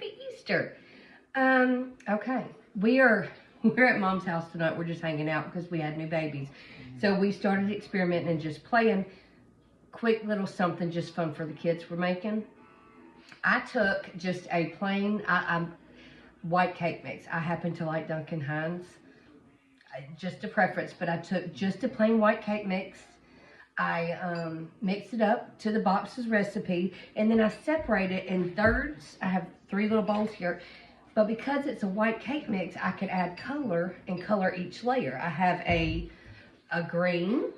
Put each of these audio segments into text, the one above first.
Happy Easter. Okay, we're at Mom's house tonight. We're just hanging out because we had new babies. So we started experimenting and just playing quick little something just fun for the kids we're making. I took just a plain white cake mix. I happen to like Duncan Hines, just a preference, but I took just a plain white cake mix. I mixed it up to the box's recipe, and then I separate it in thirds. I have 3 little bowls here, but because it's a white cake mix, I could add color and color each layer. I have a green,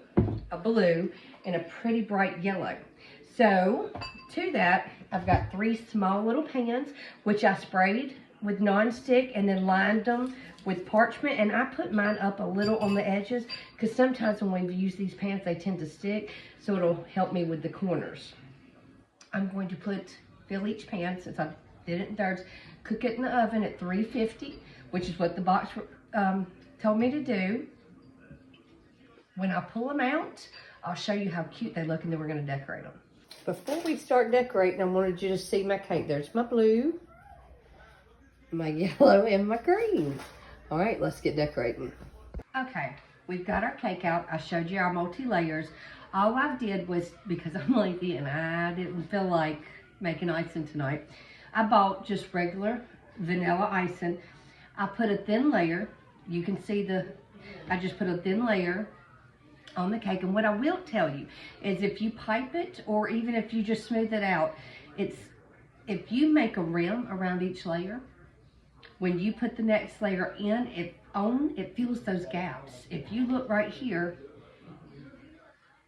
a blue, and a pretty bright yellow. So to that, I've got 3 small little pans, which I sprayed with nonstick and then lined them with parchment, and I put mine up a little on the edges because sometimes when we've used these pans they tend to stick, so it'll help me with the corners. I'm going to fill each pan, since I did it in thirds, cook it in the oven at 350, which is what the box told me to do. When I pull them out, I'll show you how cute they look, and then we're going to decorate them. Before we start decorating, I wanted you to see my cake. There's my blue, my yellow, and my green. All right, let's get decorating. Okay, we've got our cake out. I showed you our multi-layers. All I did was, because I'm lazy and I didn't feel like making icing tonight, I bought just regular vanilla icing. I put a thin layer. You can see I just put a thin layer on the cake. And what I will tell you is, if you pipe it, or even if you just smooth it out, if you make a rim around each layer, when you put the next layer in, it fills those gaps. If you look right here,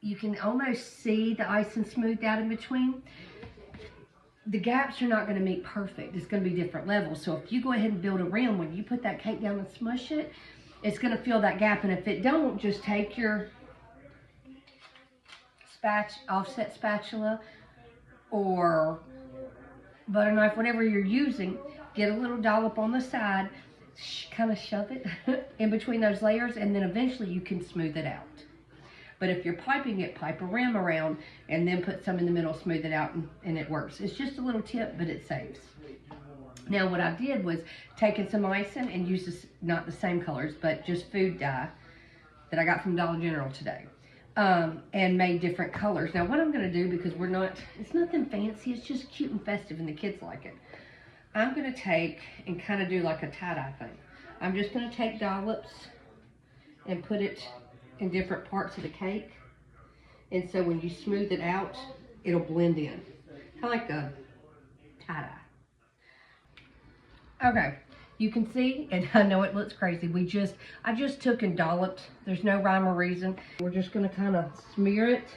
you can almost see the icing smoothed out in between. The gaps are not going to meet perfect. It's going to be different levels. So if you go ahead and build a rim, when you put that cake down and smush it, it's going to fill that gap. And if it don't, just take your offset spatula or butter knife, whatever you're using, get a little dollop on the side, kind of shove it in between those layers, and then eventually you can smooth it out. But if you're piping it, pipe a rim around and then put some in the middle, smooth it out, and it works. It's just a little tip, but it saves. Now what I did was taking some icing and used not the same colors, but just food dye that I got from Dollar General today. And made different colors. Now what I'm going to do, because it's nothing fancy, it's just cute and festive and the kids like it. I'm going to take and kind of do like a tie-dye thing. I'm just going to take dollops and put it in different parts of the cake. And so when you smooth it out, it'll blend in. Kind of like a tie-dye. Okay, you can see, and I know it looks crazy, I just took and dolloped. There's no rhyme or reason. We're just going to kind of smear it.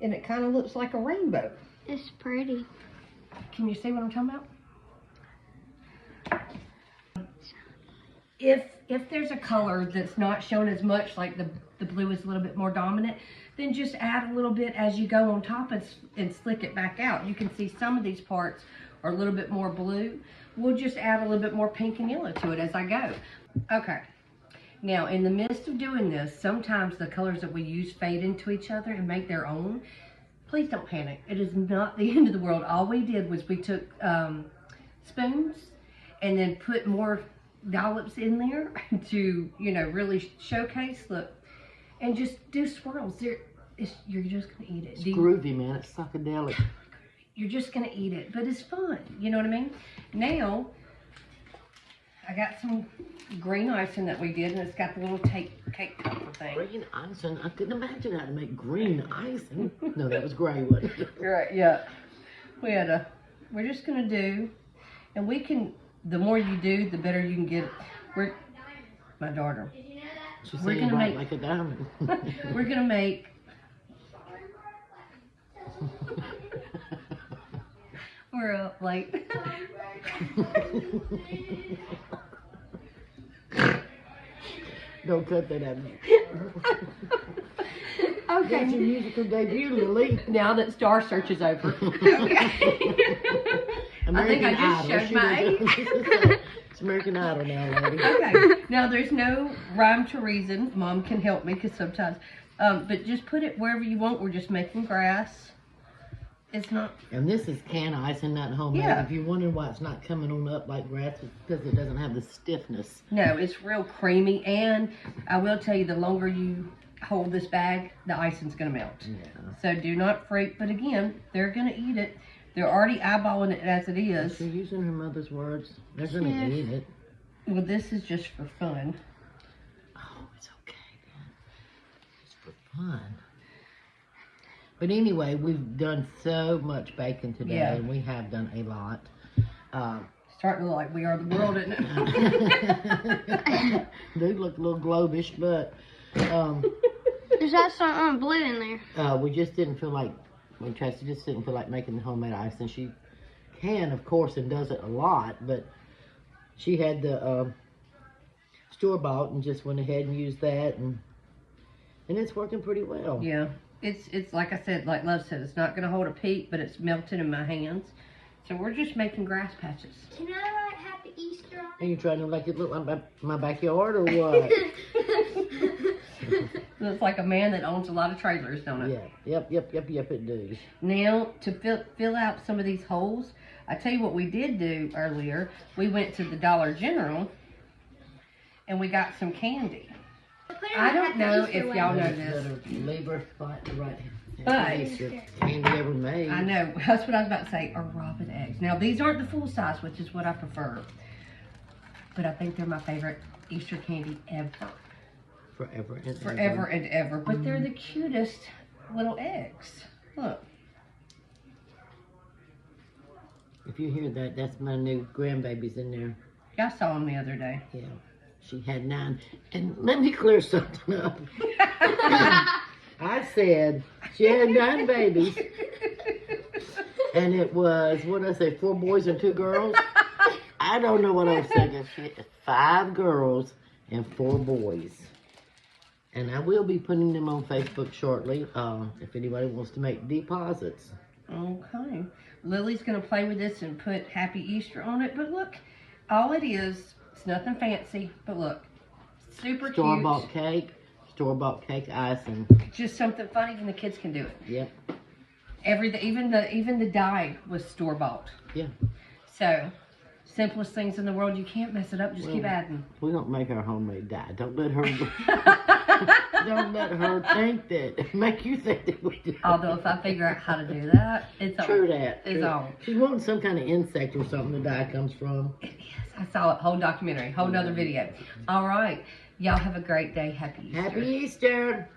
And it kind of looks like a rainbow. It's pretty. Can you see what I'm talking about? If there's a color that's not shown as much, like the blue is a little bit more dominant, then just add a little bit as you go on top and slick it back out. You can see some of these parts are a little bit more blue. We'll just add a little bit more pink and yellow to it as I go. Okay. Now, in the midst of doing this, sometimes the colors that we use fade into each other and make their own. Please don't panic. It is not the end of the world. All we did was we took spoons and then put more dollops in there to, really showcase, look, and just do swirls. You're just going to eat it. It's groovy, man. It's psychedelic. You're just going to eat it, but it's fun. You know what I mean? Now, I got some green icing that we did, and it's got the little cake topper thing. Green icing? I couldn't imagine how to make green icing. No, that was gray, wasn't it? Right, yeah. We're just going to do, and the more you do, the better you can get it. My daughter. She's saying right like a diamond. We're going to make we're up late. Don't cut that out of me. Okay. That's your musical debut, Lily. Now that Star Search is over. Okay. I think I just showed my age. It's American Idol now, lady. Okay. Now there's no rhyme to reason. Mom can help me because sometimes, but just put it wherever you want. We're just making grass. It's not. And this is canned ice and not homemade. Yeah. If you're wondering why it's not coming on up like grass, it's because it doesn't have the stiffness. No, it's real creamy. And I will tell you, the longer you hold this bag, the icing's going to melt. Yeah. So do not freak. But again, they're going to eat it. They're already eyeballing it as it is. She's using her mother's words. They're going to eat it. Well, this is just for fun. Oh, it's okay, man. It's for fun. But anyway, we've done so much baking today, Yeah. and we have done a lot. Starting to look like we are the world, isn't it? They look a little globish, but There's that something blue in there. we just didn't feel like, Tracy just didn't feel like making the homemade ice, and she can, of course, and does it a lot, but she had the store-bought and just went ahead and used that, and it's working pretty well. Yeah. It's like I said, like Love said, it's not going to hold a peak, but it's melting in my hands. So we're just making grass patches. Can I write Happy Easter on Are you trying to make it look like my backyard or what? Looks like a man that owns a lot of trailers, don't it? Yeah. Yep, it does. Now, to fill out some of these holes, I tell you what we did do earlier. We went to the Dollar General and we got some candy. I don't know if y'all know this. Leave her spot right But- candy ever made. I know, that's what I was about to say, are robin eggs. Now, these aren't the full size, which is what I prefer. But I think they're my favorite Easter candy ever. Forever and Forever and ever. But they're the cutest little eggs. Look. If you hear that, that's my new grandbabies in there. I saw them the other day. Yeah. She had 9. And let me clear something up. I said she had 9 babies. And it was, what did I say, 4 boys and 2 girls? I don't know what I was thinking. She had 5 girls and 4 boys. And I will be putting them on Facebook shortly, if anybody wants to make deposits. Okay. Lily's going to play with this and put Happy Easter on it. But look, all it is, it's nothing fancy. But look, super Store-bought cake, store-bought cake icing. cute. Just something fun. Even the kids can do it. Yep. Even the dye was store-bought. Yeah. So, simplest things in the world. You can't mess it up. Just keep Well, adding. We don't make our homemade dye. Don't let her don't let her think that make you think that we do. Although if I figure out how to do that, it's on. True that. It's true. on. She's wanting some kind of insect or something the dye comes from. Yes, I saw it. Whole documentary. Whole nother video. All right. Y'all have a great day. Happy Easter. Happy Easter.